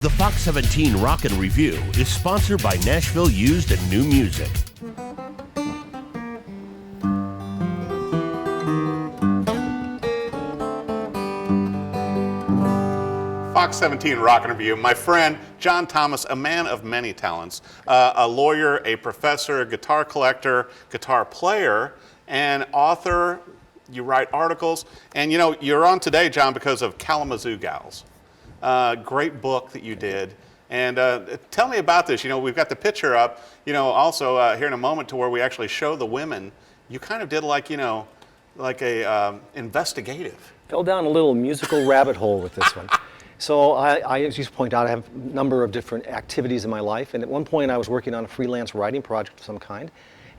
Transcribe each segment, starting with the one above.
The Fox 17 Rock and Review is sponsored by Nashville Used and New Music. Fox 17 Rock and Review. My friend John Thomas, a man of many talents, a lawyer, a professor, a guitar collector, guitar player, and author. You write articles, and you're on today, John, because of Kalamazoo Gals. Great book that you did. And tell me about this. We've got the picture up, also here in a moment to where we actually show the women. You kind of did like a investigative. Fell down a little musical rabbit hole with this one. So I, as you point out, I have a number of different activities in my life. And at one point I was working on a freelance writing project of some kind.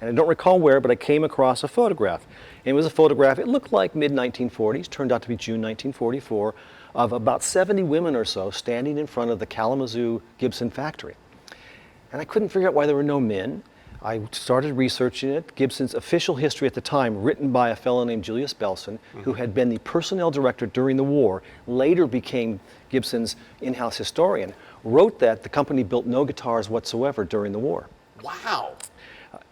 And I don't recall where, but I came across a photograph. And it was a photograph, it looked like mid-1940s, turned out to be June 1944, of about 70 women or so standing in front of the Kalamazoo Gibson factory. And I couldn't figure out why there were no men. I started researching it. Gibson's official history at the time, written by a fellow named Julius Belson, who had been the personnel director during the war, later became Gibson's in-house historian, wrote that the company built no guitars whatsoever during the war. Wow.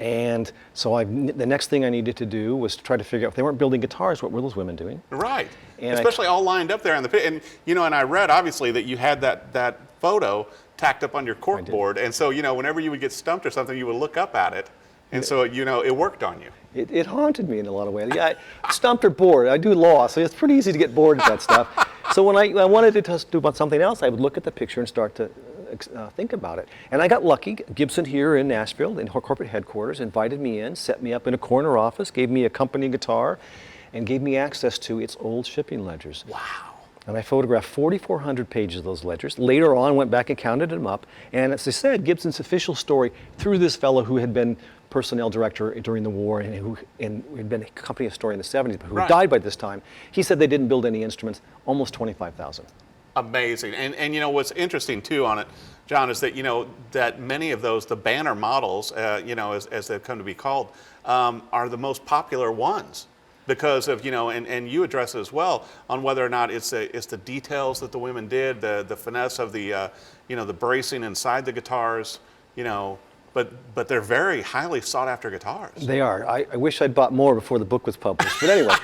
And so the next thing I needed to do was to try to figure out if they weren't building guitars, what were those women doing? Right. And especially all lined up there on the and and I read obviously that you had that photo tacked up on your cork board, and so whenever you would get stumped or something, you would look up at it, and so it worked on you. It haunted me in a lot of ways. Yeah, stumped or bored. I do law, so it's pretty easy to get bored at that stuff. So when I wanted to do about something else, I would look at the picture and start to think about it. And I got lucky. Gibson here in Nashville, in corporate headquarters, invited me in, set me up in a corner office, gave me a company guitar, and gave me access to its old shipping ledgers. Wow. And I photographed 4,400 pages of ththose ledgers. Later on, went back and counted them up. And as I said, Gibson's official story through this fellow who had been personnel director during the war and who had been a company historian in the 70s, but who died by this time, he said they didn't build any instruments, almost 25,000. Amazing. And what's interesting too on it, John, is that that many of those, the Banner models, as they've come to be called, are the most popular ones because of and you address it as well on whether or not it's the details that the women did, the finesse of the the bracing inside the guitars, But they're very highly sought after guitars. They are. I wish I'd bought more before the book was published. But anyway,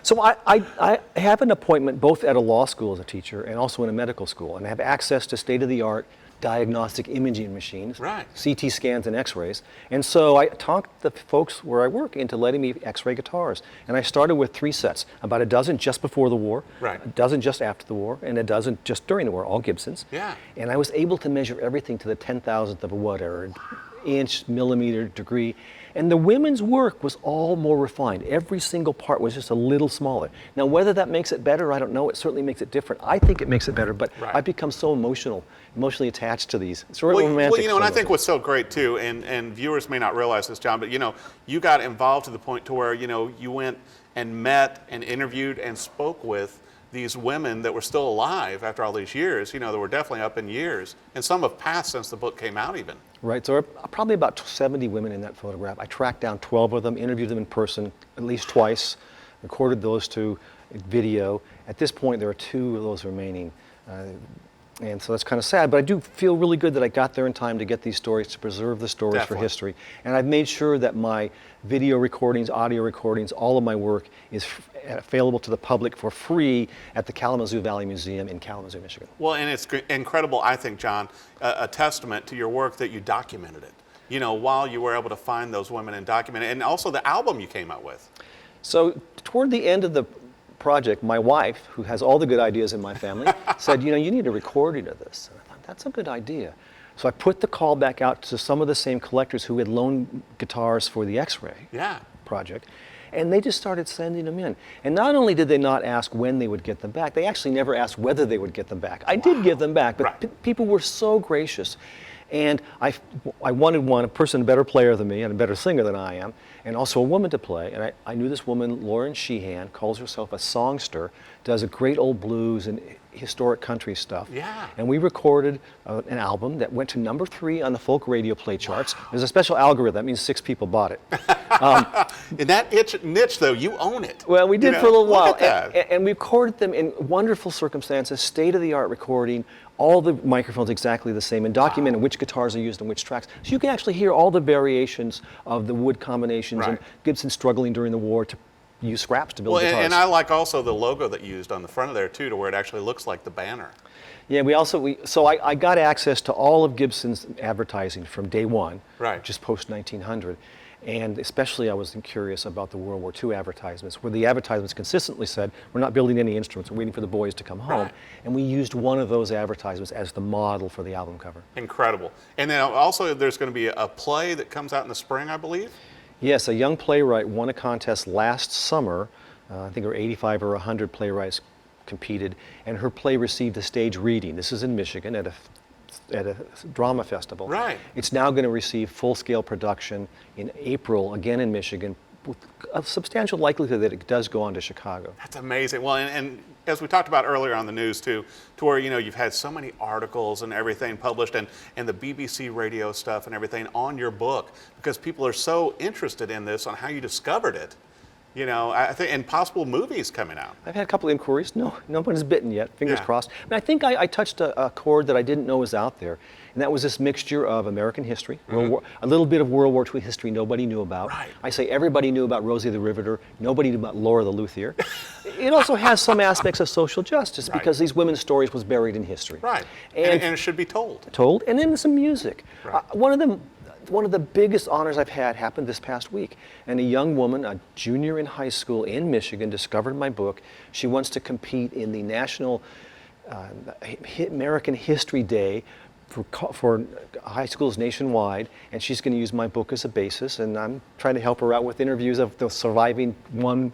so I have an appointment both at a law school as a teacher and also in a medical school, and I have access to state-of-the-art diagnostic imaging machines, CT scans and x-rays. And so I talked the folks where I work into letting me x-ray guitars. And I started with 3 sets, about a dozen just before the war, a dozen just after the war, and a dozen just during the war, all Gibsons. Yeah. And I was able to measure everything to the 10,000th of a whatever, inch, millimeter, degree. And the women's work was all more refined. Every single part was just a little smaller. Now, whether that makes it better, I don't know. It certainly makes it different. I think it makes it better, but I've become so emotionally attached to these. It's really romantic. Well, and I think what's so great too, and viewers may not realize this, John, but you got involved to the point to where you went and met and interviewed and spoke with these women that were still alive after all these years, that were definitely up in years, and some have passed since the book came out even. Right, so there are probably about 70 women in that photograph. I tracked down 12 of them, interviewed them in person at least twice, recorded those 2 video. At this point, there are 2 of those remaining. And so that's kind of sad, but I do feel really good that I got there in time to get these stories, to preserve the stories for history. And I've made sure that my video recordings, audio recordings, all of my work is available to the public for free at the Kalamazoo Valley Museum in Kalamazoo, Michigan. Well, and it's incredible, I think, John, a testament to your work that you documented it, while you were able to find those women and document it, and also the album you came out with. So toward the end of the project, my wife, who has all the good ideas in my family, said, you need a recording of this. And I thought, that's a good idea. So I put the call back out to some of the same collectors who had loaned guitars for the X-Ray project, and they just started sending them in. And not only did they not ask when they would get them back, they actually never asked whether they would get them back. I did give them back, but people were so gracious. And I wanted a person, a better player than me and a better singer than I am, and also a woman to play. And I knew this woman, Lauren Sheehan, calls herself a songster, does a great old blues and historic country stuff. Yeah. And we recorded an album that went to number 3 on the folk radio play charts. There's a special algorithm. That means 6 people bought it. In that niche, though, you own it. Well, we did for a little while. Look at that. And we recorded them in wonderful circumstances, state-of-the-art recording, all the microphones exactly the same and documented which guitars are used in which tracks. So you can actually hear all the variations of the wood combinations and Gibson struggling during the war to use scraps to build guitars. And I like also the logo that you used on the front of there too, to where it actually looks like the banner. Yeah, I got access to all of Gibson's advertising from day one, just post 1900. And especially I was curious about the World War II advertisements, where the advertisements consistently said, we're not building any instruments, we're waiting for the boys to come home. And we used one of those advertisements as the model for the album cover. Incredible. And then also there's going to be a play that comes out in the spring, I believe? Yes, a young playwright won a contest last summer. I think there were 85 or 100 playwrights competed, and her play received a stage reading. This is in Michigan at a drama festival. It's now going to receive full-scale production in April, again in Michigan, with a substantial likelihood that it does go on to Chicago. That's amazing. Well, and as we talked about earlier on the news too, to where you've had so many articles and everything published, and the BBC radio stuff and everything on your book, because people are so interested in this, on how you discovered it. I think, and possible movies coming out. I've had a couple of inquiries. No one has bitten yet. Fingers crossed. I think I touched a chord that I didn't know was out there, and that was this mixture of American history, a little bit of World War II history nobody knew about. I say everybody knew about Rosie the Riveter. Nobody knew about Laura the Luthier. It also has some aspects of social justice because these women's stories was buried in history. And it should be told. And then some music. One of the biggest honors I've had happened this past week. And a young woman, a junior in high school in Michigan, discovered my book. She wants to compete in the National American History Day for high schools nationwide, and she's going to use my book as a basis, and I'm trying to help her out with interviews of the surviving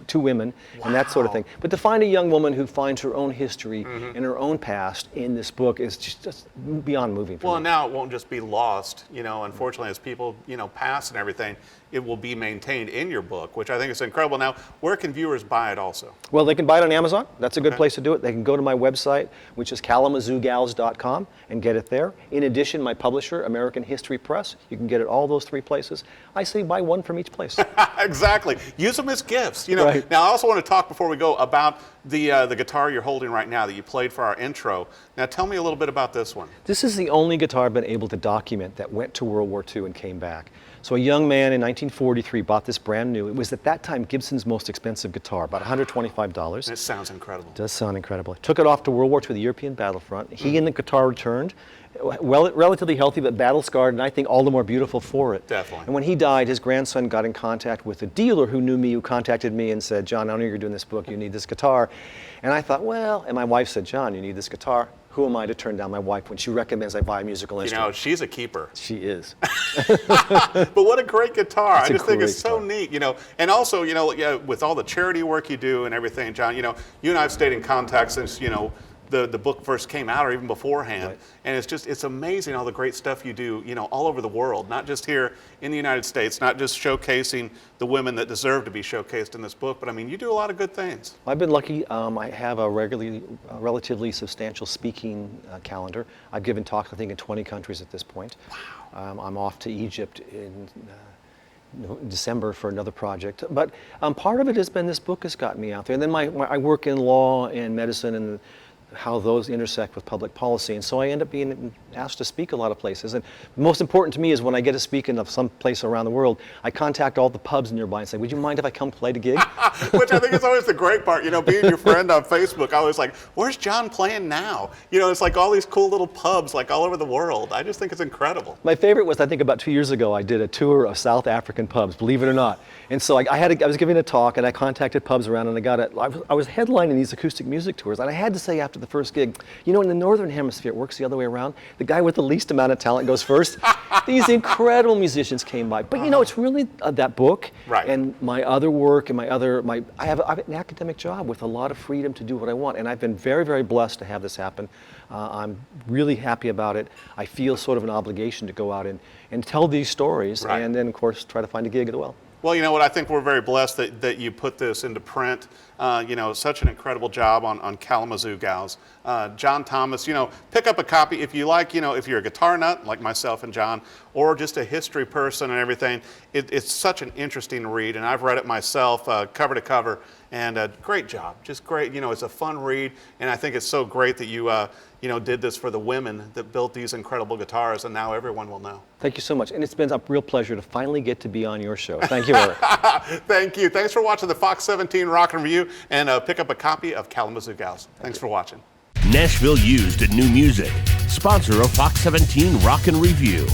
2 women and that sort of thing. But to find a young woman who finds her own history and her own past in this book is just beyond moving for me. Well, now it won't just be lost, unfortunately, as people, pass and everything, it will be maintained in your book, which I think is incredible. Now, where can viewers buy it also? Well, they can buy it on Amazon. That's a good place to do it. They can go to my website, which is KalamazooGals.com, and get it there. In addition, my publisher, American History Press, you can get it all those 3 places. I say buy one from each place. Exactly. Use them as gifts. Now, I also want to talk before we go about the guitar you're holding right now that you played for our intro. Now, tell me a little bit about this one. This is the only guitar I've been able to document that went to World War II and came back. So a young man in 1943 bought this brand new. It was at that time Gibson's most expensive guitar, about $125. It sounds incredible. It does sound incredible. Took it off to World War II, the European battlefront. He and the guitar returned, relatively healthy but battle scarred, and I think all the more beautiful for it. Definitely. And when he died, his grandson got in contact with a dealer who knew me, who contacted me and said, John, I know you're doing this book, you need this guitar. And I thought, well, and my wife said, John, you need this guitar. Who am I to turn down my wife when she recommends I buy a musical instrument? She's a keeper. She is. But what a great guitar. I just think it's guitar. so neat, And also, with all the charity work you do and everything, John, you and I have stayed in contact since, the book first came out or even beforehand. And it's amazing all the great stuff you do, all over the world, not just here in the United States, not just showcasing the women that deserve to be showcased in this book, but I mean, you do a lot of good things. I've been lucky. I have a relatively substantial speaking calendar. I've given talks, I think, in 20 countries at this point. Wow. I'm off to Egypt in December for another project. But part of it has been this book has gotten me out there. And then I work in law and medicine and how those intersect with public policy. And so I end up being asked to speak a lot of places. And most important to me is when I get to speak in some place around the world, I contact all the pubs nearby and say, would you mind if I come play the gig? Which I think is always the great part, being your friend on Facebook, I was like, where's John playing now? It's like all these cool little pubs like all over the world. I just think it's incredible. My favorite was, I think about 2 years ago, I did a tour of South African pubs, believe it or not. And so I was giving a talk and I contacted pubs around and I was headlining these acoustic music tours, and I had to say after the first gig, in the Northern Hemisphere it works the other way around. The guy with the least amount of talent goes first. These incredible musicians came by. But it's really that book and my other work and I have an academic job with a lot of freedom to do what I want, and I've been very, very blessed to have this happen. I'm really happy about it. I feel sort of an obligation to go out and tell these stories and then, of course, try to find a gig as well. Well, you know what? I think we're very blessed that you put this into print. Such an incredible job on Kalamazoo Gals. John Thomas, pick up a copy if you like, if you're a guitar nut like myself and John, or just a history person and everything. It's such an interesting read, and I've read it myself cover to cover, and great job. Just great. It's a fun read, and I think it's so great that you did this for the women that built these incredible guitars, and now everyone will know. Thank you so much. And it's been a real pleasure to finally get to be on your show. Thank you, Eric. Thank you. Thanks for watching the Fox 17 Rock and Review, and pick up a copy of Kalamazoo Gals. Thanks for watching. Nashville Used and New Music, sponsor of Fox 17 Rock and Review.